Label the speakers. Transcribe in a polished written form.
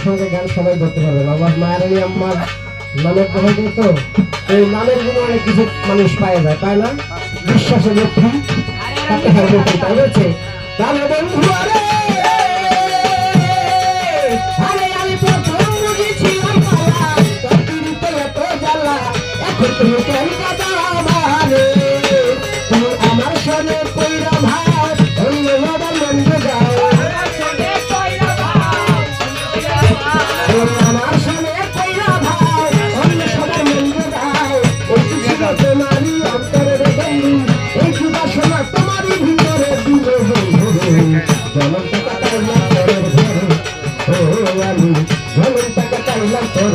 Speaker 1: সঙ্গে গান সবাই করতে পারবে বাবার মায়ের আমার নামের কথা তো এই নামের গুলো অনেক কিছু মানুষ পায় যায় পায় না বিশ্বাসের লক্ষ্মী তাকে হারবে তাই হচ্ছে তাহলে বন্ধু আমি প্রথম বুঝেছিলাম এত জ্বালা এখন তুমি কেন কথা আমারে তুমি আমার সঙ্গে কইরা ভাই অন্য বাবার মন্দ যাও আমার সঙ্গে কইরা ভাই অন্য সবার মন্দ যাও ওই ছিল তোমারই অন্তরের বন্ধু এই সুবাসনা তোমারই ভিতরে দিলে জনম টাকা চাইলাম তোর ঘরে ও আমি জনম টাকা চাইলাম তোর